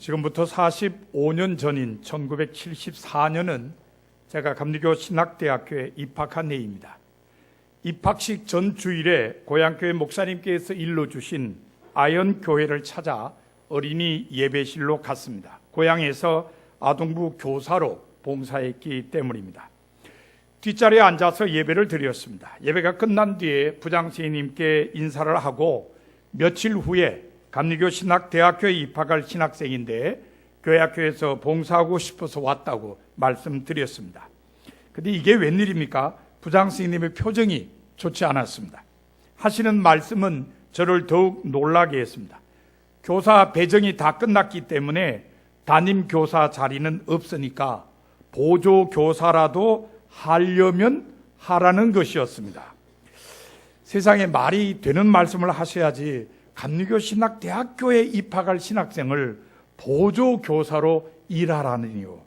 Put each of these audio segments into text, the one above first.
지금부터 45년 전인 1974년은 제가 감리교 신학대학교에 입학한 해입니다. 입학식 전 주일에 고향교회 목사님께서 일러주신 아연교회를 찾아 어린이 예배실로 갔습니다. 고향에서 아동부 교사로 봉사했기 때문입니다. 뒷자리에 앉아서 예배를 드렸습니다. 예배가 끝난 뒤에 부장선생님께 인사를 하고 며칠 후에 감리교 신학대학교에 입학할 신학생인데 교회 학교에서 봉사하고 싶어서 왔다고 말씀드렸습니다. 근데 이게 웬일입니까? 부장선생님의 표정이 좋지 않았습니다. 하시는 말씀은 저를 더욱 놀라게 했습니다. 교사 배정이 다 끝났기 때문에 담임 교사 자리는 없으니까 보조 교사라도 하려면 하라는 것이었습니다. 세상에 말이 되는 말씀을 하셔야지 감리교 신학대학교에 입학할 신학생을 보조 교사로 일하라니요.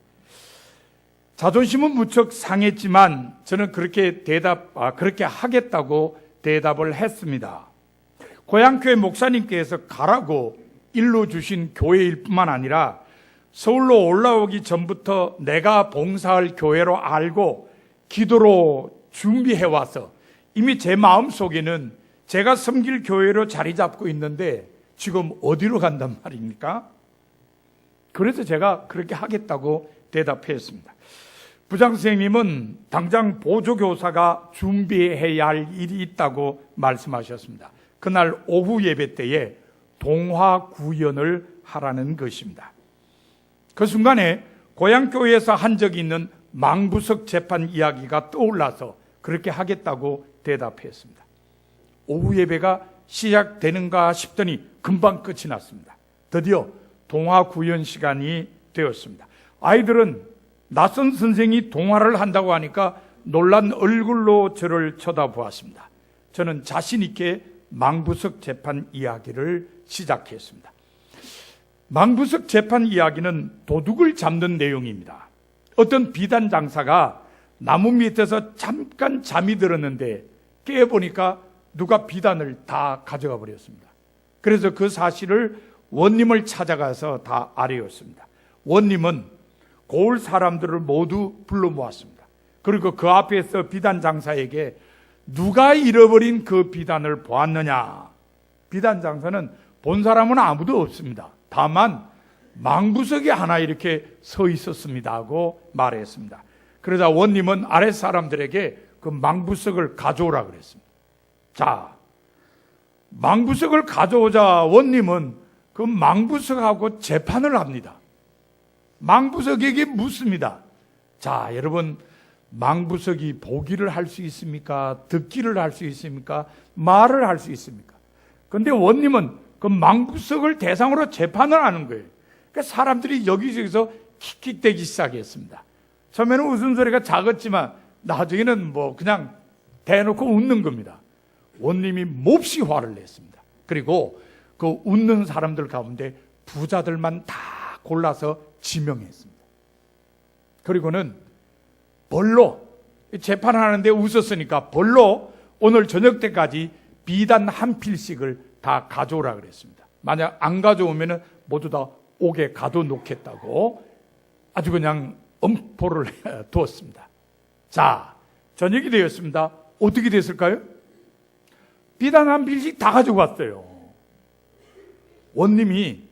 자존심은 무척 상했지만 저는 그렇게 하겠다고 대답을 했습니다. 고향교회 목사님께서 가라고 일러주신 교회일 뿐만 아니라 서울로 올라오기 전부터 내가 봉사할 교회로 알고 기도로 준비해와서 이미 제 마음속에는 제가 섬길 교회로 자리 잡고 있는데 지금 어디로 간단 말입니까? 그래서 제가 그렇게 하겠다고 대답했습니다. 부장선생님은 당장 보조교사가 준비해야 할 일이 있다고 말씀하셨습니다. 그날 오후 예배 때에 동화 구연을 하라는 것입니다. 그 순간에 고향교회에서 한 적이 있는 망부석 재판 이야기가 떠올라서 그렇게 하겠다고 대답했습니다. 오후 예배가 시작되는가 싶더니 금방 끝이 났습니다. 드디어 동화 구연 시간이 되었습니다. 아이들은 낯선 선생이 동화를 한다고 하니까 놀란 얼굴로 저를 쳐다보았습니다. 저는 자신 있게 망부석 재판 이야기를 시작했습니다. 망부석 재판 이야기는 도둑을 잡는 내용입니다. 어떤 비단 장사가 나무 밑에서 잠깐 잠이 들었는데 깨보니까 누가 비단을 다 가져가 버렸습니다. 그래서 그 사실을 원님을 찾아가서 다 알아였습니다. 원님은 고을 사람들을 모두 불러 모았습니다. 그리고 그 앞에서 비단 장사에게 누가 잃어버린 그 비단을 보았느냐? 비단 장사는 본 사람은 아무도 없습니다. 다만 망부석이 하나 이렇게 서 있었습니다 하고 말했습니다. 그러자 원님은 아랫 사람들에게 그 망부석을 가져오라 그랬습니다. 자, 망부석을 가져오자 원님은 그 망부석하고 재판을 합니다. 망부석에게 묻습니다. 자, 여러분, 망부석이 보기를 할 수 있습니까? 듣기를 할 수 있습니까? 말을 할 수 있습니까? 그런데 원님은 그 망부석을 대상으로 재판을 하는 거예요. 그러니까 사람들이 여기저기서 킥킥대기 시작했습니다. 처음에는 웃음소리가 작았지만 나중에는 그냥 대놓고 웃는 겁니다. 원님이 몹시 화를 냈습니다. 그리고 그 웃는 사람들 가운데 부자들만 다 골라서 지명했습니다. 그리고는 벌로 재판하는데 웃었으니까 벌로 오늘 저녁 때까지 비단 한 필씩을 다 가져오라 그랬습니다. 만약 안 가져오면 모두 다 옥에 가둬놓겠다고 아주 그냥 엄포를 두었습니다. 자, 저녁이 되었습니다. 어떻게 됐을까요? 비단 한 필씩 다 가지고 왔어요. 원님이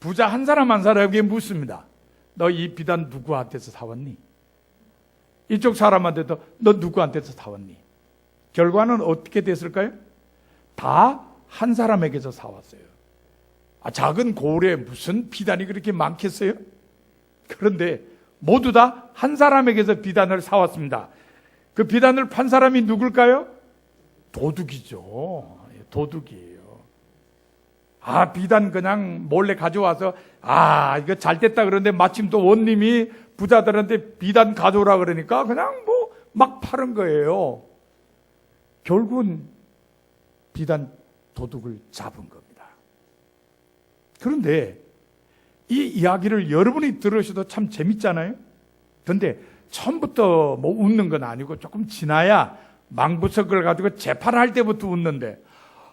부자 한 사람 한 사람에게 묻습니다. 너 이 비단 누구한테서 사왔니? 이쪽 사람한테도 너 누구한테서 사왔니? 결과는 어떻게 됐을까요? 다 한 사람에게서 사왔어요. 작은 고을에 무슨 비단이 그렇게 많겠어요? 그런데 모두 다 한 사람에게서 비단을 사왔습니다. 그 비단을 판 사람이 누굴까요? 도둑이죠. 도둑이에요. 비단 그냥 몰래 가져와서 이거 잘 됐다 그러는데 마침 또 원님이 부자들한테 비단 가져오라 그러니까 그냥 막 파는 거예요. 결국은 비단 도둑을 잡은 겁니다. 그런데 이 이야기를 여러분이 들으셔도 참 재밌잖아요. 그런데 처음부터 웃는 건 아니고 조금 지나야 망부석을 가지고 재판할 때부터 웃는데,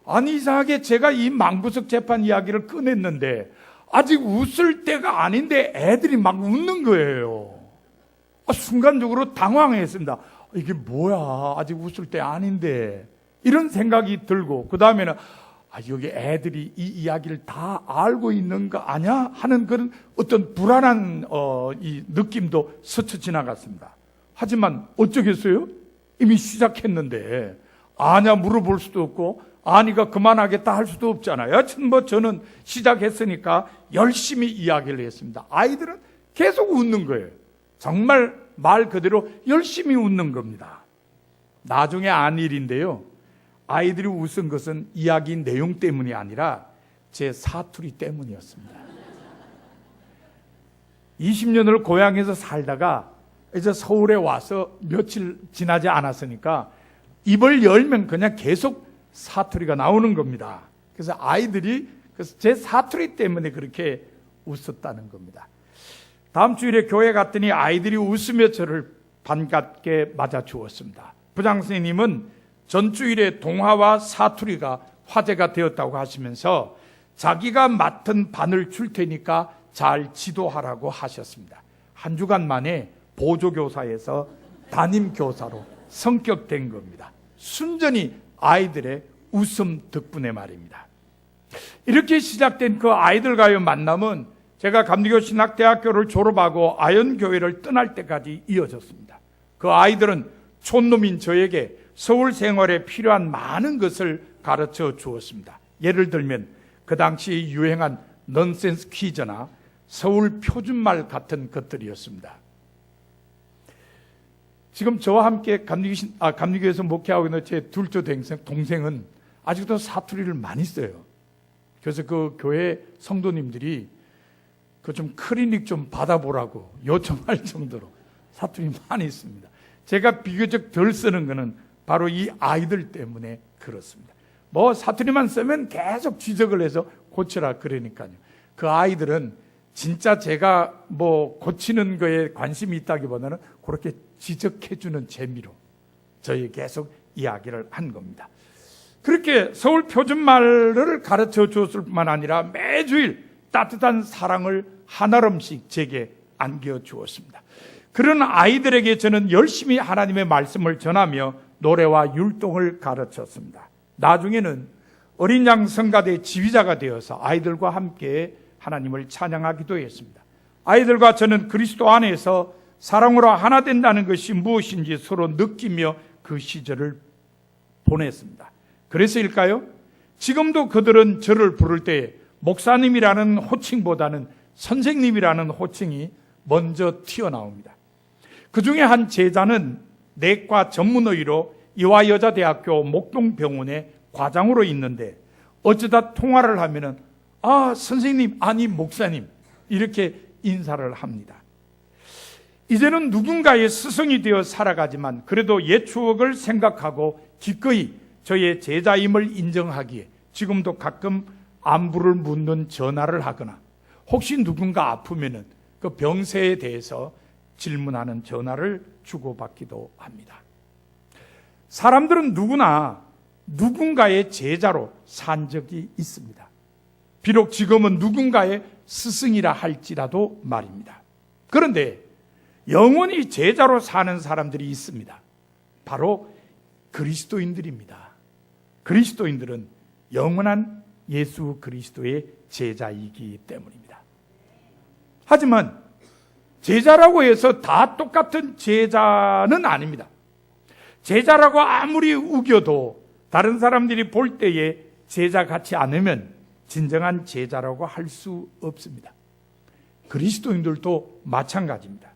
아니 이상하게 제가 이 망부석 재판 이야기를 꺼냈는데 아직 웃을 때가 아닌데 애들이 막 웃는 거예요. 순간적으로 당황했습니다. 이게 뭐야? 아직 웃을 때 아닌데. 이런 생각이 들고, 그 다음에는 여기 애들이 이 이야기를 다 알고 있는 거 아냐? 하는 그런 어떤 불안한 이 느낌도 스쳐 지나갔습니다. 하지만 어쩌겠어요? 이미 시작했는데 아냐 물어볼 수도 없고 아니가 그만하겠다 할 수도 없잖아요. 하여튼 저는 시작했으니까 열심히 이야기를 했습니다. 아이들은 계속 웃는 거예요. 정말 말 그대로 열심히 웃는 겁니다. 나중에 안 일인데요, 아이들이 웃은 것은 이야기 내용 때문이 아니라 제 사투리 때문이었습니다. 20년을 고향에서 살다가 이제 서울에 와서 며칠 지나지 않았으니까 입을 열면 그냥 계속 사투리가 나오는 겁니다. 그래서 아이들이 제 사투리 때문에 그렇게 웃었다는 겁니다. 다음 주일에 교회 갔더니 아이들이 웃으며 저를 반갑게 맞아 주었습니다. 부장 선생님은 전주일에 동화와 사투리가 화제가 되었다고 하시면서 자기가 맡은 반을 줄 테니까 잘 지도하라고 하셨습니다. 한 주간 만에 보조교사에서 담임교사로 성격된 겁니다. 순전히 아이들의 웃음 덕분에 말입니다. 이렇게 시작된 그 아이들과의 만남은 제가 감리교 신학대학교를 졸업하고 아연교회를 떠날 때까지 이어졌습니다. 그 아이들은 촌놈인 저에게 서울 생활에 필요한 많은 것을 가르쳐 주었습니다. 예를 들면 그 당시 유행한 넌센스 퀴즈나 서울 표준말 같은 것들이었습니다. 지금 저와 함께 감리교에서 목회하고 있는 제 둘째 동생은 아직도 사투리를 많이 써요. 그래서 그 교회 성도님들이 그 좀 클리닉 좀 받아보라고 요청할 정도로 사투리 많이 있습니다. 제가 비교적 덜 쓰는 거는 바로 이 아이들 때문에 그렇습니다. 사투리만 쓰면 계속 지적을 해서 고쳐라 그러니까요. 그 아이들은 진짜 제가 고치는 거에 관심이 있다기보다는 그렇게 지적해주는 재미로 저희 계속 이야기를 한 겁니다. 그렇게 서울 표준말을 가르쳐 주었을 뿐만 아니라 매주일 따뜻한 사랑을 한 알음씩 제게 안겨주었습니다. 그런 아이들에게 저는 열심히 하나님의 말씀을 전하며 노래와 율동을 가르쳤습니다. 나중에는 어린 양 성가대 지휘자가 되어서 아이들과 함께 하나님을 찬양하기도 했습니다. 아이들과 저는 그리스도 안에서 사랑으로 하나 된다는 것이 무엇인지 서로 느끼며 그 시절을 보냈습니다. 그래서일까요? 지금도 그들은 저를 부를 때 목사님이라는 호칭보다는 선생님이라는 호칭이 먼저 튀어나옵니다. 그 중에 한 제자는 내과 전문의로 이화여자대학교 목동병원의 과장으로 있는데 어쩌다 통화를 하면은 선생님, 아니 목사님 이렇게 인사를 합니다. 이제는 누군가의 스승이 되어 살아가지만 그래도 옛 추억을 생각하고 기꺼이 저의 제자임을 인정하기에 지금도 가끔 안부를 묻는 전화를 하거나 혹시 누군가 아프면은 그 병세에 대해서 질문하는 전화를 주고받기도 합니다. 사람들은 누구나 누군가의 제자로 산 적이 있습니다. 비록 지금은 누군가의 스승이라 할지라도 말입니다. 그런데 영원히 제자로 사는 사람들이 있습니다. 바로 그리스도인들입니다. 그리스도인들은 영원한 예수 그리스도의 제자이기 때문입니다. 하지만 제자라고 해서 다 똑같은 제자는 아닙니다. 제자라고 아무리 우겨도 다른 사람들이 볼 때에 제자 같지 않으면 진정한 제자라고 할 수 없습니다. 그리스도인들도 마찬가지입니다.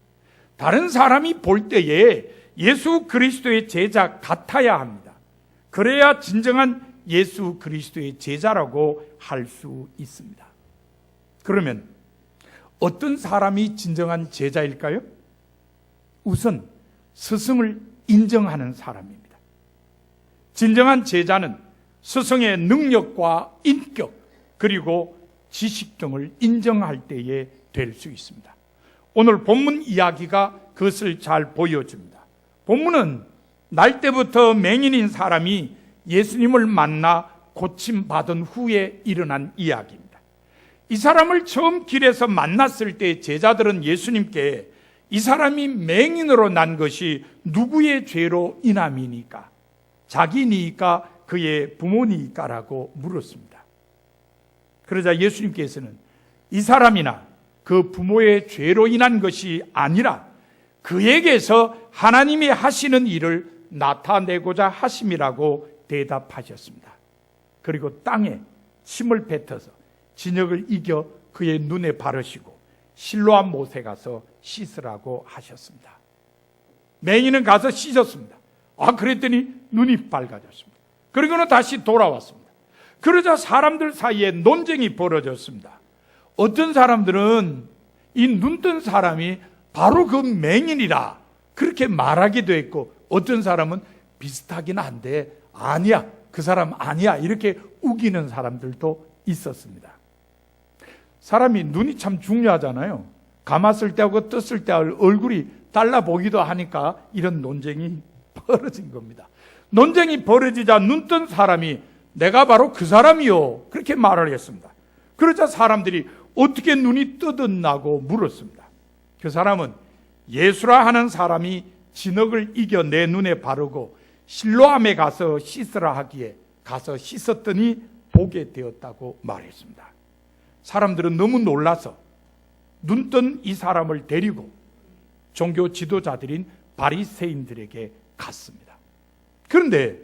다른 사람이 볼 때에 예수 그리스도의 제자 같아야 합니다. 그래야 진정한 예수 그리스도의 제자라고 할 수 있습니다. 그러면 어떤 사람이 진정한 제자일까요? 우선 스승을 인정하는 사람입니다. 진정한 제자는 스승의 능력과 인격 그리고 지식 등을 인정할 때에 될 수 있습니다. 오늘 본문 이야기가 그것을 잘 보여줍니다. 본문은 날 때부터 맹인인 사람이 예수님을 만나 고침받은 후에 일어난 이야기입니다. 이 사람을 처음 길에서 만났을 때 제자들은 예수님께 이 사람이 맹인으로 난 것이 누구의 죄로 인함이니까? 자기니까 그의 부모니까라고 물었습니다. 그러자 예수님께서는 이 사람이나 그 부모의 죄로 인한 것이 아니라 그에게서 하나님이 하시는 일을 나타내고자 하심이라고 대답하셨습니다. 그리고 땅에 침을 뱉어서 진역을 이겨 그의 눈에 바르시고 실로암 못에 가서 씻으라고 하셨습니다. 맹인은 가서 씻었습니다. 그랬더니 눈이 밝아졌습니다. 그리고는 다시 돌아왔습니다. 그러자 사람들 사이에 논쟁이 벌어졌습니다. 어떤 사람들은 이 눈뜬 사람이 바로 그 맹인이라 그렇게 말하기도 했고, 어떤 사람은 비슷하긴 한데 아니야, 그 사람 아니야, 이렇게 우기는 사람들도 있었습니다. 사람이 눈이 참 중요하잖아요. 감았을 때하고 떴을 때 얼굴이 달라 보기도 하니까 이런 논쟁이 벌어진 겁니다. 논쟁이 벌어지자 눈뜬 사람이 내가 바로 그 사람이요, 그렇게 말을 했습니다. 그러자 사람들이 어떻게 눈이 뜨덧나고 물었습니다. 그 사람은 예수라 하는 사람이 진흙을 이겨 내 눈에 바르고 실로암에 가서 씻으라 하기에 가서 씻었더니 보게 되었다고 말했습니다. 사람들은 너무 놀라서 눈뜬 이 사람을 데리고 종교 지도자들인 바리새인들에게 갔습니다. 그런데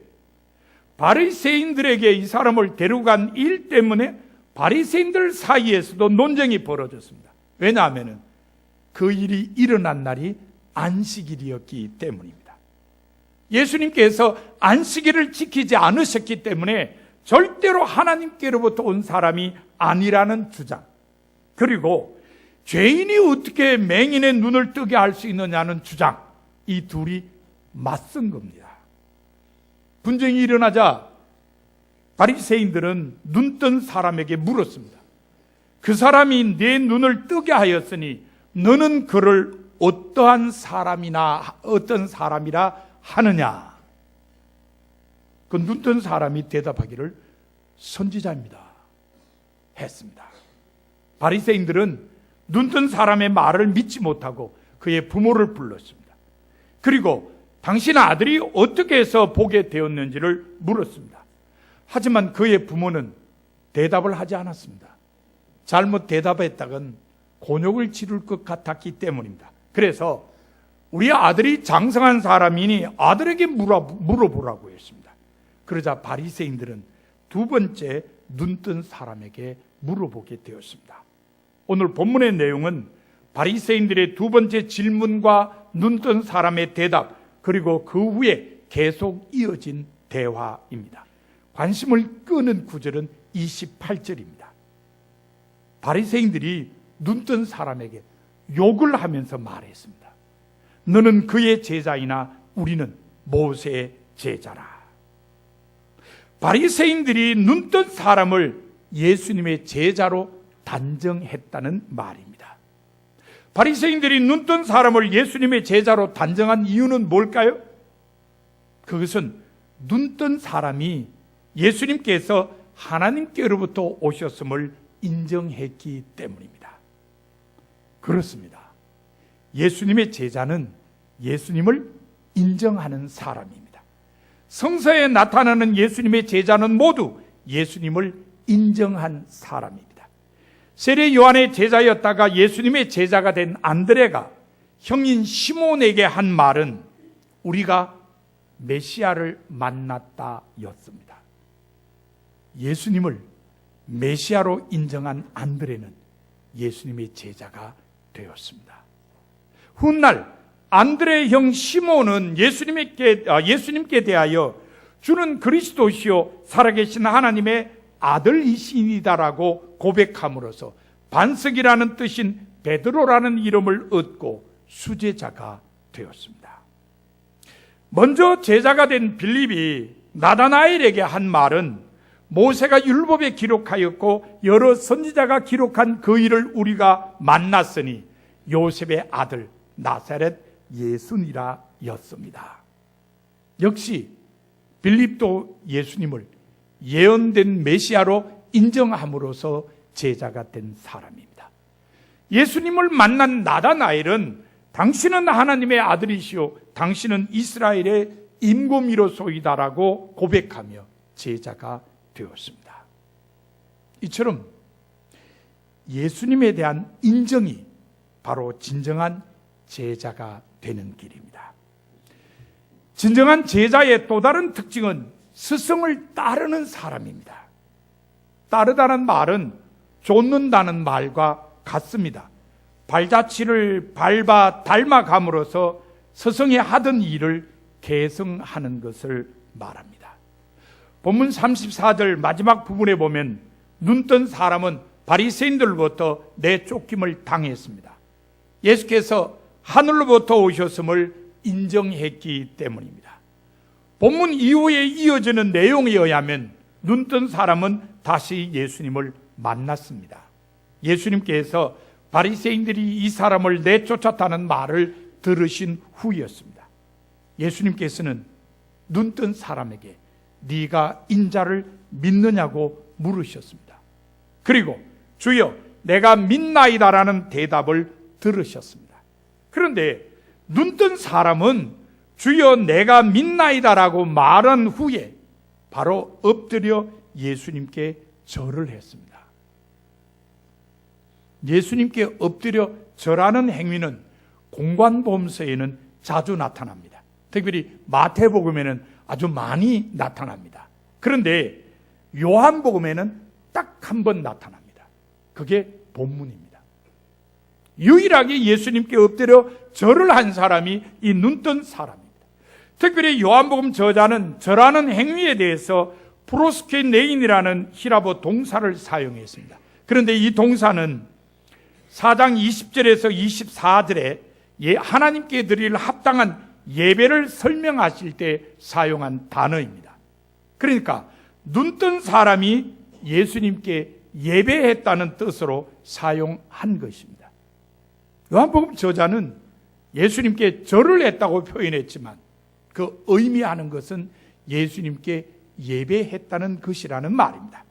바리새인들에게 이 사람을 데려간 일 때문에 바리새인들 사이에서도 논쟁이 벌어졌습니다. 왜냐하면 그 일이 일어난 날이 안식일이었기 때문입니다. 예수님께서 안식일을 지키지 않으셨기 때문에 절대로 하나님께로부터 온 사람이 아니라는 주장, 그리고 죄인이 어떻게 맹인의 눈을 뜨게 할 수 있느냐는 주장, 이 둘이 맞선 겁니다. 분쟁이 일어나자 바리새인들은 눈뜬 사람에게 물었습니다. 그 사람이 내 눈을 뜨게 하였으니 너는 그를 어떤 사람이라 하느냐? 그 눈뜬 사람이 대답하기를 선지자입니다 했습니다. 바리새인들은 눈뜬 사람의 말을 믿지 못하고 그의 부모를 불렀습니다. 그리고 당신 아들이 어떻게 해서 보게 되었는지를 물었습니다. 하지만 그의 부모는 대답을 하지 않았습니다. 잘못 대답했다간 곤욕을 치를 것 같았기 때문입니다. 그래서 우리 아들이 장성한 사람이니 아들에게 물어보라고 했습니다. 그러자 바리새인들은 두 번째 눈뜬 사람에게 물어보게 되었습니다. 오늘 본문의 내용은 바리새인들의 두 번째 질문과 눈뜬 사람의 대답, 그리고 그 후에 계속 이어진 대화입니다. 관심을 끄는 구절은 28절입니다. 바리새인들이 눈뜬 사람에게 욕을 하면서 말했습니다. 너는 그의 제자이나 우리는 모세의 제자라. 바리새인들이 눈뜬 사람을 예수님의 제자로 단정했다는 말입니다. 바리새인들이 눈뜬 사람을 예수님의 제자로 단정한 이유는 뭘까요? 그것은 눈뜬 사람이 예수님께서 하나님께로부터 오셨음을 인정했기 때문입니다. 그렇습니다. 예수님의 제자는 예수님을 인정하는 사람입니다. 성서에 나타나는 예수님의 제자는 모두 예수님을 인정한 사람입니다. 세례 요한의 제자였다가 예수님의 제자가 된 안드레가 형인 시몬에게 한 말은 우리가 메시아를 만났다 였습니다. 예수님을 메시아로 인정한 안드레는 예수님의 제자가 되었습니다. 훗날 안드레의 형 시몬은 예수님께 대하여 주는 그리스도시요 살아계신 하나님의 아들이시니다라고 고백함으로써 반석이라는 뜻인 베드로라는 이름을 얻고 수제자가 되었습니다. 먼저 제자가 된 빌립이 나다나엘에게 한 말은 모세가 율법에 기록하였고 여러 선지자가 기록한 그 일을 우리가 만났으니 요셉의 아들 나사렛 예수니라 였습니다. 역시 빌립도 예수님을 예언된 메시아로 인정함으로써 제자가 된 사람입니다. 예수님을 만난 나다나엘은 당신은 하나님의 아들이시오, 당신은 이스라엘의 임금이로소이다라고 고백하며 제자가 되었습니다. 이처럼 예수님에 대한 인정이 바로 진정한 제자가 되는 길입니다. 진정한 제자의 또 다른 특징은 스승을 따르는 사람입니다. 따르다는 말은 좇는다는 말과 같습니다. 발자취를 밟아 닮아감으로써 스승이 하던 일을 계승하는 것을 말합니다. 본문 34절 마지막 부분에 보면 눈뜬 사람은 바리새인들로부터 내쫓김을 당했습니다. 예수께서 하늘로부터 오셨음을 인정했기 때문입니다. 본문 이후에 이어지는 내용에 의하면 눈뜬 사람은 다시 예수님을 만났습니다. 예수님께서 바리새인들이 이 사람을 내쫓았다는 말을 들으신 후였습니다. 예수님께서는 눈뜬 사람에게 네가 인자를 믿느냐고 물으셨습니다. 그리고 주여 내가 믿나이다라는 대답을 들으셨습니다. 그런데 눈뜬 사람은 주여 내가 믿나이다라고 말한 후에 바로 엎드려 예수님께 절을 했습니다. 예수님께 엎드려 절하는 행위는 공관복음서에는 자주 나타납니다. 특별히 마태복음에는 아주 많이 나타납니다. 그런데 요한복음에는 딱 한 번 나타납니다. 그게 본문입니다. 유일하게 예수님께 엎드려 절을 한 사람이 이 눈뜬 사람입니다. 특별히 요한복음 저자는 절하는 행위에 대해서 프로스케네인이라는 히라보 동사를 사용했습니다. 그런데 이 동사는 4장 20절에서 24절에 하나님께 드릴 합당한 예배를 설명하실 때 사용한 단어입니다. 그러니까 눈뜬 사람이 예수님께 예배했다는 뜻으로 사용한 것입니다. 요한복음 저자는 예수님께 절을 했다고 표현했지만 그 의미하는 것은 예수님께 예배했다는 것이라는 말입니다.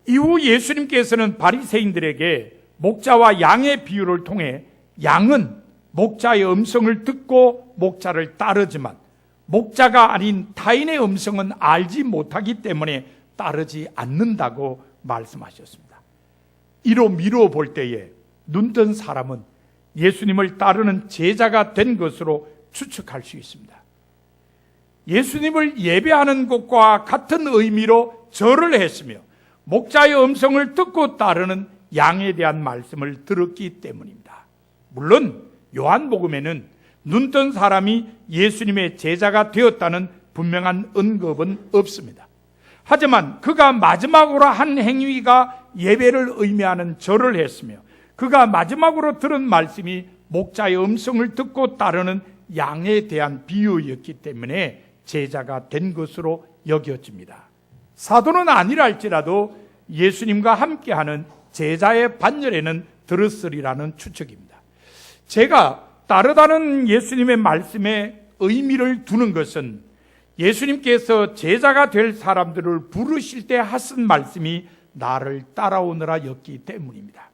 이후 예수님께서는 바리새인들에게 목자와 양의 비유를 통해 양은 목자의 음성을 듣고 목자를 따르지만 목자가 아닌 타인의 음성은 알지 못하기 때문에 따르지 않는다고 말씀하셨습니다. 이로 미루어 볼 때에 눈뜬 사람은 예수님을 따르는 제자가 된 것으로 추측할 수 있습니다. 예수님을 예배하는 것과 같은 의미로 절을 했으며 목자의 음성을 듣고 따르는 양에 대한 말씀을 들었기 때문입니다. 물론 요한복음에는 눈뜬 사람이 예수님의 제자가 되었다는 분명한 언급은 없습니다. 하지만 그가 마지막으로 한 행위가 예배를 의미하는 절을 했으며 그가 마지막으로 들은 말씀이 목자의 음성을 듣고 따르는 양에 대한 비유였기 때문에 제자가 된 것으로 여겨집니다. 사도는 아니라 할지라도 예수님과 함께하는 제자의 반열에는 들었으리라는 추측입니다. 제가 따르다는 예수님의 말씀에 의미를 두는 것은 예수님께서 제자가 될 사람들을 부르실 때 하신 말씀이 나를 따라오느라 였기 때문입니다.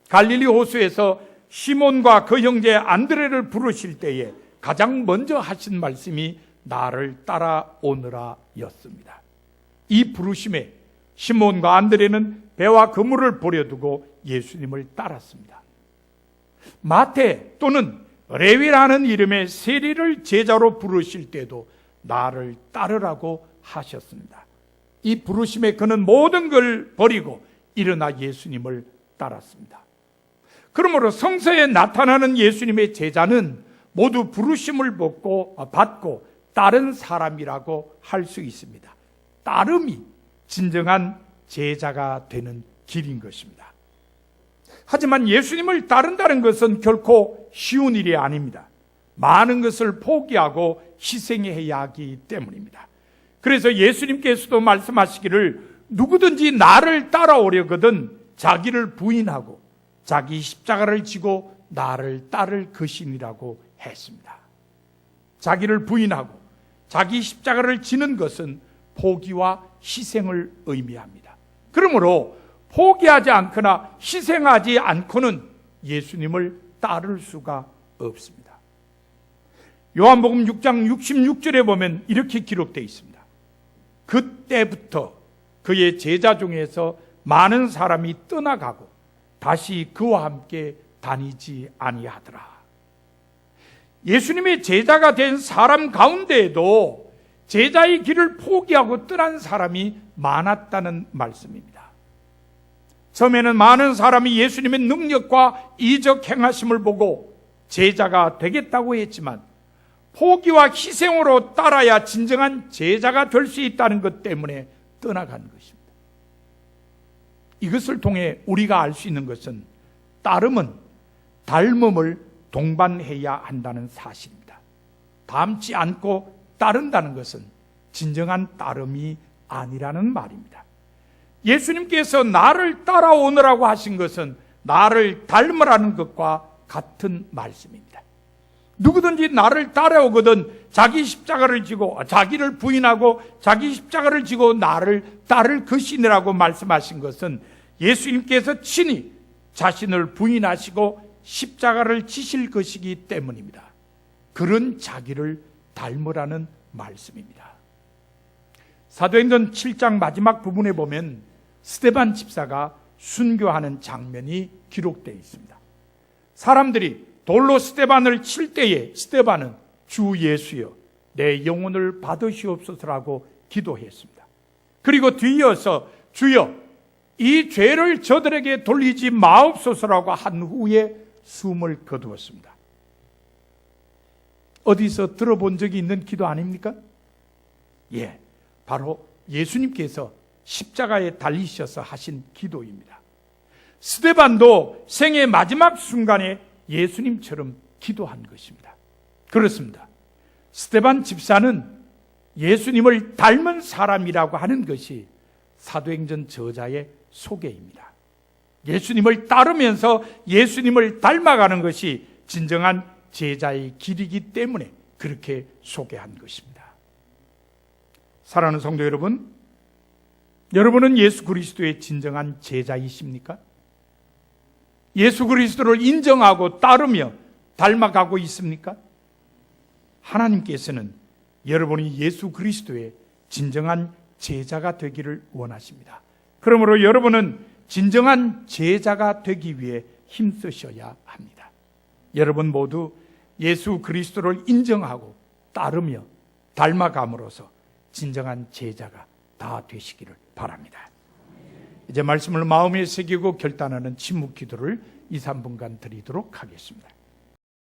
갈릴리 호수에서 시몬과 그 형제 안드레를 부르실 때에 가장 먼저 하신 말씀이 나를 따라오느라 였습니다. 이 부르심에 시몬과 안드레는 배와 그물을 버려두고 예수님을 따랐습니다. 마태 또는 레위라는 이름의 세리를 제자로 부르실 때도 나를 따르라고 하셨습니다. 이 부르심에 그는 모든 걸 버리고 일어나 예수님을 따랐습니다. 그러므로 성서에 나타나는 예수님의 제자는 모두 부르심을 받고 따른 사람이라고 할 수 있습니다. 따름이 진정한 제자가 되는 길인 것입니다. 하지만 예수님을 따른다는 것은 결코 쉬운 일이 아닙니다. 많은 것을 포기하고 희생해야 하기 때문입니다. 그래서 예수님께서도 말씀하시기를 누구든지 나를 따라오려거든 자기를 부인하고 자기 십자가를 지고 나를 따를 것이니라고 했습니다. 자기를 부인하고 자기 십자가를 지는 것은 포기와 희생을 의미합니다. 그러므로 포기하지 않거나 희생하지 않고는 예수님을 따를 수가 없습니다. 요한복음 6장 66절에 보면 이렇게 기록되어 있습니다. 그때부터 그의 제자 중에서 많은 사람이 떠나가고 다시 그와 함께 다니지 아니하더라. 예수님의 제자가 된 사람 가운데에도 제자의 길을 포기하고 떠난 사람이 많았다는 말씀입니다. 처음에는 많은 사람이 예수님의 능력과 이적 행하심을 보고 제자가 되겠다고 했지만 포기와 희생으로 따라야 진정한 제자가 될 수 있다는 것 때문에 떠나간 것입니다. 이것을 통해 우리가 알 수 있는 것은 따름은 닮음을 동반해야 한다는 사실입니다. 닮지 않고 따른다는 것은 진정한 따름이 아니라는 말입니다. 예수님께서 나를 따라오느라고 하신 것은 나를 닮으라는 것과 같은 말씀입니다. 누구든지 나를 따라오거든 자기 십자가를 지고 자기를 부인하고 자기 십자가를 지고 나를 따를 것이니라고 말씀하신 것은 예수님께서 친히 자신을 부인하시고 십자가를 지실 것이기 때문입니다. 그런 자기를 닮으라는 말씀입니다. 사도행전 7장 마지막 부분에 보면 스데반 집사가 순교하는 장면이 기록되어 있습니다. 사람들이 돌로 스데반을 칠 때에 스데반은 주 예수여 내 영혼을 받으시옵소서라고 기도했습니다. 그리고 뒤이어서 주여 이 죄를 저들에게 돌리지 마옵소서라고 한 후에 숨을 거두었습니다. 어디서 들어본 적이 있는 기도 아닙니까? 예, 바로 예수님께서 십자가에 달리셔서 하신 기도입니다. 스데반도 생의 마지막 순간에 예수님처럼 기도한 것입니다. 그렇습니다. 스데반 집사는 예수님을 닮은 사람이라고 하는 것이 사도행전 저자의 소개입니다. 예수님을 따르면서 예수님을 닮아가는 것이 진정한 제자의 길이기 때문에 그렇게 소개한 것입니다. 사랑하는 성도 여러분, 여러분은 예수 그리스도의 진정한 제자이십니까? 예수 그리스도를 인정하고 따르며 닮아가고 있습니까? 하나님께서는 여러분이 예수 그리스도의 진정한 제자가 되기를 원하십니다. 그러므로 여러분은 진정한 제자가 되기 위해 힘쓰셔야 합니다. 여러분 모두 예수 그리스도를 인정하고 따르며 닮아감으로써 진정한 제자가 다 되시기를 바랍니다. 이제 말씀을 마음에 새기고 결단하는 침묵 기도를 2, 3분간 드리도록 하겠습니다.